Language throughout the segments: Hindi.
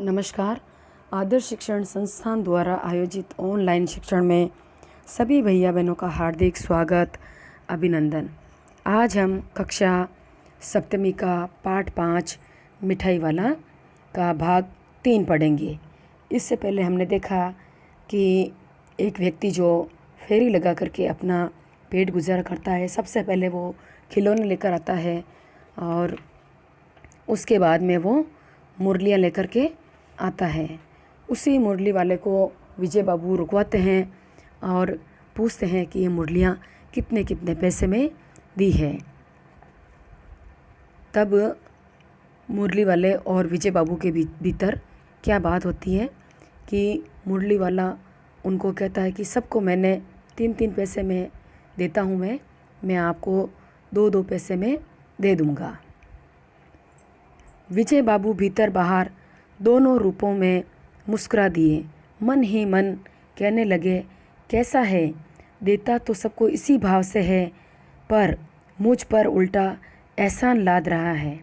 नमस्कार। आदर्श शिक्षण संस्थान द्वारा आयोजित ऑनलाइन शिक्षण में सभी भैया बहनों का हार्दिक स्वागत, अभिनंदन। आज हम कक्षा सप्तमी का पाठ 5 मिठाई वाला का भाग 3 पढ़ेंगे। इससे पहले हमने देखा कि एक व्यक्ति जो फेरी लगा करके अपना पेट गुजारा करता है, सबसे पहले वो खिलौने लेकर आता है और उसके बाद में वो मुरलियाँ लेकर के आता है। उसी मुरली वाले को विजय बाबू रुकवाते हैं और पूछते हैं कि ये मुरलियाँ कितने कितने पैसे में दी है। तब मुरली वाले और विजय बाबू के भीतर क्या बात होती है कि मुरली वाला उनको कहता है कि सबको मैंने 3-3 पैसे में देता हूँ, मैं आपको 2-2 पैसे में दे दूँगा। विजय बाबू भीतर बाहर दोनों रूपों में मुस्कुरा दिए। मन ही मन कहने लगे, कैसा है, देता तो सबको इसी भाव से है, पर मुझ पर उल्टा एहसान लाद रहा है।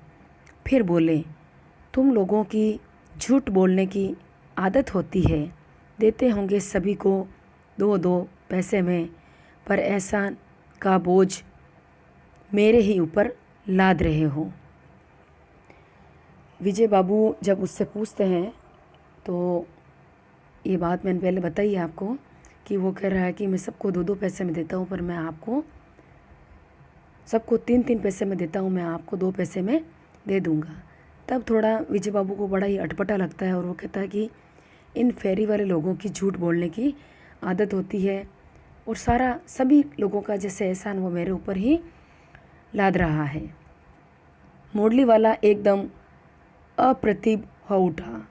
फिर बोले, तुम लोगों की झूठ बोलने की आदत होती है, देते होंगे सभी को 2-2 पैसे में, पर एहसान का बोझ मेरे ही ऊपर लाद रहे हो। विजय बाबू जब उससे पूछते हैं तो ये बात मैंने पहले बताई है आपको कि वो कह रहा है कि मैं सबको 2-2 पैसे में देता हूँ, पर मैं आपको सबको 3-3 पैसे में देता हूँ, मैं आपको 2 पैसे में दे दूँगा। तब थोड़ा विजय बाबू को बड़ा ही अटपटा लगता है और वो कहता है कि इन फेरी वाले लोगों की झूठ बोलने की आदत होती है और सभी लोगों का जैसे एहसान वो मेरे ऊपर ही लाद रहा है। मुरली वाला एकदम अप्रतिभ हो उठा,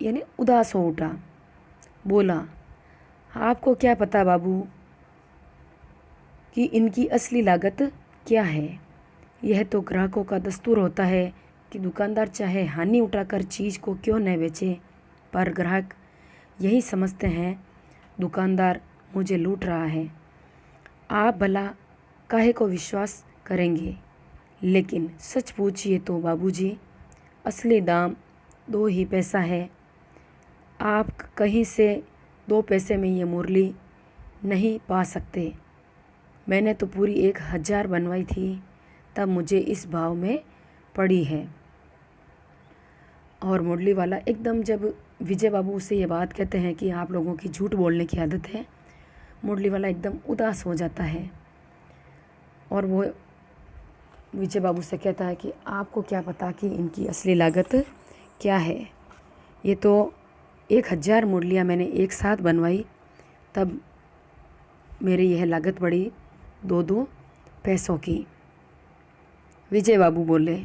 यानी उदास हो उठा। बोला, आपको क्या पता बाबू कि इनकी असली लागत क्या है। यह तो ग्राहकों का दस्तूर होता है कि दुकानदार चाहे हानि उठाकर चीज़ को क्यों न बेचे, पर ग्राहक यही समझते हैं दुकानदार मुझे लूट रहा है। आप भला काहे को विश्वास करेंगे, लेकिन सच पूछिए तो बाबूजी, असली दाम 2 ही पैसा है। आप कहीं से 2 पैसे में ये मुरली नहीं पा सकते। मैंने तो पूरी 1000 बनवाई थी, तब मुझे इस भाव में पड़ी है। और मुरली वाला एकदम, जब विजय बाबू से ये बात कहते हैं कि आप लोगों की झूठ बोलने की आदत है, मुरली वाला एकदम उदास हो जाता है और वो विजय बाबू से कहता है कि आपको क्या पता कि इनकी असली लागत क्या है। ये तो 1000 मुरलियाँ मैंने एक साथ बनवाई, तब मेरी यह लागत पड़ी 2-2 पैसों की। विजय बाबू बोले,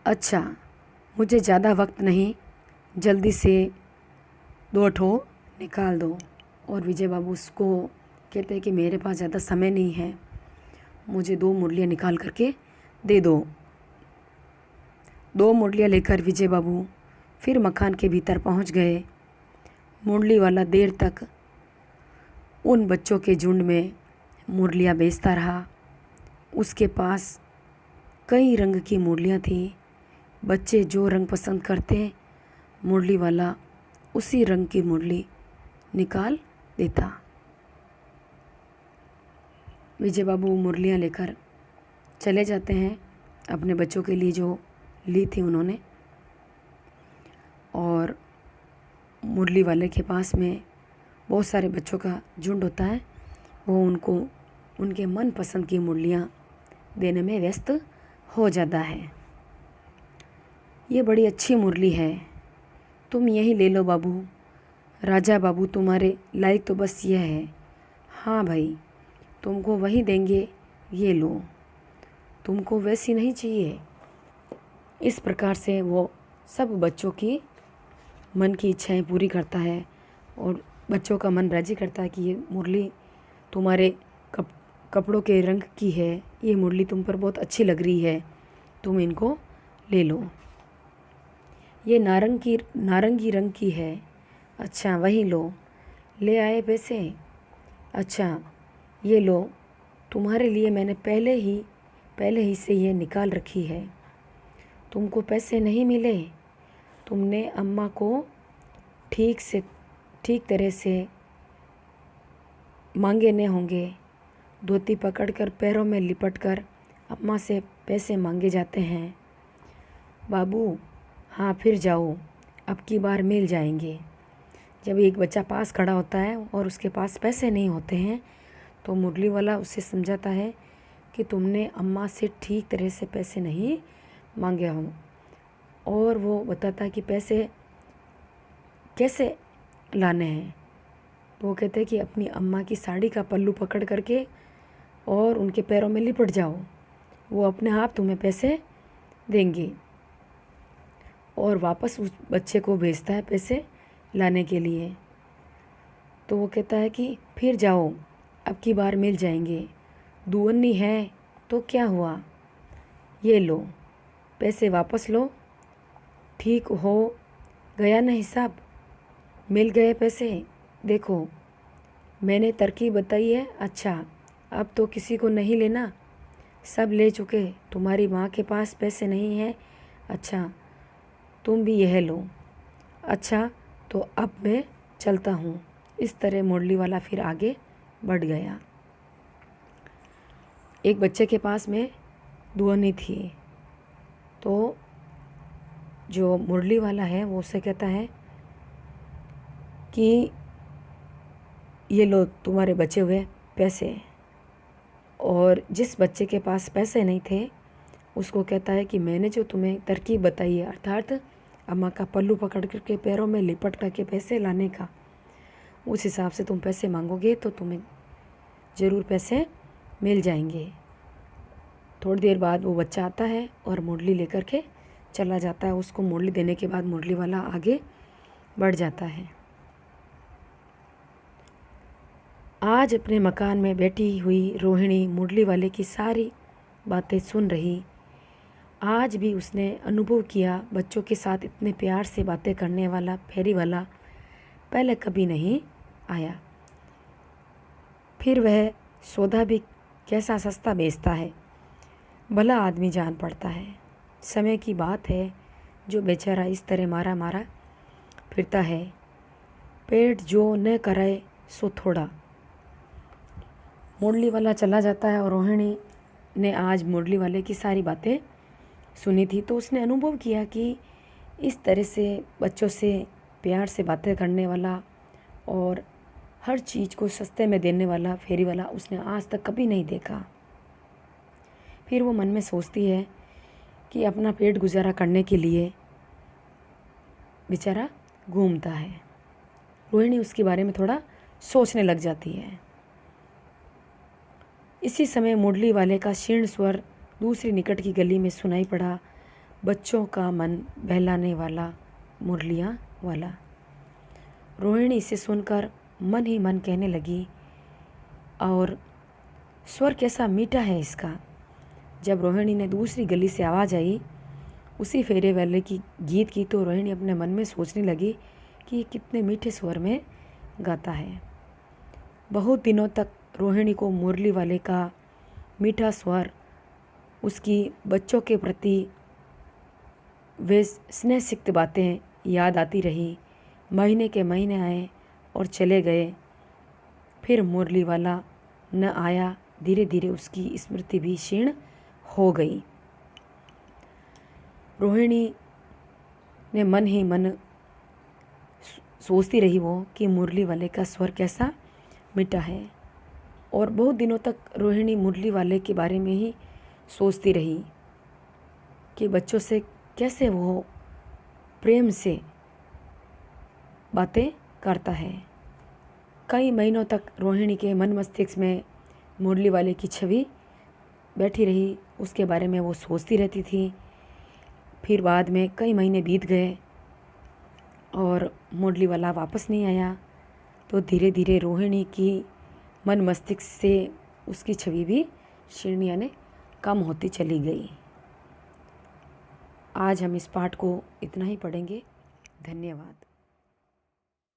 अच्छा, मुझे ज़्यादा वक्त नहीं, जल्दी से 2 ठो निकाल दो। और विजय बाबू उसको कहते हैं कि मेरे पास ज़्यादा समय नहीं है, मुझे 2 मुरलियाँ निकाल करके दे दो। 2 मुरलियाँ लेकर विजय बाबू फिर मकान के भीतर पहुंच गए। मुरली वाला देर तक उन बच्चों के झुंड में मुरलियाँ बेचता रहा। उसके पास कई रंग की मुरलियाँ थीं। बच्चे जो रंग पसंद करते, मुरली वाला उसी रंग की मुरली निकाल देता। विजय बाबू मुरलियाँ लेकर चले जाते हैं अपने बच्चों के लिए जो ली थी उन्होंने, और मुरली वाले के पास में बहुत सारे बच्चों का झुंड होता है। वो उनको उनके मन पसंद की मुरलियाँ देने में व्यस्त हो जाता है। ये बड़ी अच्छी मुरली है, तुम यही ले लो बाबू। राजा बाबू तुम्हारे लायक तो बस यह है। हाँ भाई, तुमको वही देंगे, ये लो, तुमको वैसी नहीं चाहिए। इस प्रकार से वो सब बच्चों की मन की इच्छाएं पूरी करता है और बच्चों का मन राजी करता है कि ये मुरली तुम्हारे कपड़ों के रंग की है, ये मुरली तुम पर बहुत अच्छी लग रही है, तुम इनको ले लो। ये नारंगी रंग की है। अच्छा, वही लो, ले आए पैसे। अच्छा, ये लो, तुम्हारे लिए मैंने पहले ही से ये निकाल रखी है। तुमको पैसे नहीं मिले, तुमने अम्मा को ठीक तरह से मांगे नहीं होंगे। धोती पकड़कर पैरों में लिपटकर अम्मा से पैसे मांगे जाते हैं। बाबू, हाँ फिर जाओ, अब की बार मिल जाएंगे। जब एक बच्चा पास खड़ा होता है और उसके पास पैसे नहीं होते हैं तो मुरली वाला उससे समझाता है कि तुमने अम्मा से ठीक तरह से पैसे नहीं मांगे हों। और वो बताता है कि पैसे कैसे लाने हैं। तो वो कहते हैं कि अपनी अम्मा की साड़ी का पल्लू पकड़ करके और उनके पैरों में लिपट जाओ, वो अपने आप तुम्हें पैसे देंगे। और वापस उस बच्चे को भेजता है पैसे लाने के लिए। तो वो कहता है कि फिर जाओ, अब की बार मिल जाएंगे। दुअन्नी है तो क्या हुआ, ये लो पैसे वापस लो। ठीक हो गया ना हिसाब, मिल गए पैसे। देखो मैंने तरकीब बताई है। अच्छा, अब तो किसी को नहीं लेना, सब ले चुके। तुम्हारी माँ के पास पैसे नहीं है। अच्छा, तुम भी यह लो। अच्छा, तो अब मैं चलता हूँ। इस तरह मुरली वाला फिर आगे बढ़ गया। एक बच्चे के पास में दुअनी थी। तो जो मुरली वाला है वो उससे कहता है कि ये लो तुम्हारे बचे हुए पैसे। और जिस बच्चे के पास पैसे नहीं थे उसको कहता है कि मैंने जो तुम्हें तरकीब बताई है, अर्थात अम्मा का पल्लू पकड़ करके पैरों में लिपट करके पैसे लाने का, उस हिसाब से तुम पैसे मांगोगे तो तुम्हें ज़रूर पैसे मिल जाएंगे। थोड़ी देर बाद वो बच्चा आता है और मुरली लेकर के चला जाता है। उसको मुरली देने के बाद मुरली वाला आगे बढ़ जाता है। आज अपने मकान में बैठी हुई रोहिणी मुरली वाले की सारी बातें सुन रही। आज भी उसने अनुभव किया बच्चों के साथ इतने प्यार से बातें करने वाला फेरी वाला पहले कभी नहीं आया। फिर वह सौदा भी कैसा सस्ता बेचता है, भला आदमी जान पड़ता है। समय की बात है जो बेचारा इस तरह मारा मारा फिरता है। पेट जो न कराए सो थोड़ा। मुरली वाला चला जाता है और रोहिणी ने आज मुरली वाले की सारी बातें सुनी थी। तो उसने अनुभव किया कि इस तरह से बच्चों से प्यार से बातें करने वाला और हर चीज़ को सस्ते में देने वाला फेरी वाला उसने आज तक कभी नहीं देखा। फिर वो मन में सोचती है कि अपना पेट गुजारा करने के लिए बेचारा घूमता है। रोहिणी उसके बारे में थोड़ा सोचने लग जाती है। इसी समय मुरली वाले का क्षीण स्वर दूसरी निकट की गली में सुनाई पड़ा। बच्चों का मन बहलाने वाला मुरलियाँ वाला। रोहिणी इसे सुनकर मन ही मन कहने लगी, और स्वर कैसा मीठा है इसका। जब रोहिणी ने दूसरी गली से आवाज़ आई उसी फेरे वाले की गीत की, तो रोहिणी अपने मन में सोचने लगी कि ये कितने मीठे स्वर में गाता है। बहुत दिनों तक रोहिणी को मुरली वाले का मीठा स्वर, उसकी बच्चों के प्रति वे स्नेहसिक्त बातें याद आती रही। महीने के महीने आए और चले गए, फिर मुरली वाला न आया। धीरे धीरे उसकी स्मृति भी क्षीण हो गई। रोहिणी ने मन ही मन सोचती रही वो कि मुरली वाले का स्वर कैसा मीठा है। और बहुत दिनों तक रोहिणी मुरली वाले के बारे में ही सोचती रही कि बच्चों से कैसे वो प्रेम से बातें करता है। कई महीनों तक रोहिणी के मन मस्तिष्क में मुरली वाले की छवि बैठी रही। उसके बारे में वो सोचती रहती थी। फिर बाद में कई महीने बीत गए और मुरली वाला वापस नहीं आया। तो धीरे धीरे रोहिणी की मन मस्तिष्क से उसकी छवि भी क्षीण यानी कम होती चली गई। आज हम इस पाठ को इतना ही पढ़ेंगे। धन्यवाद।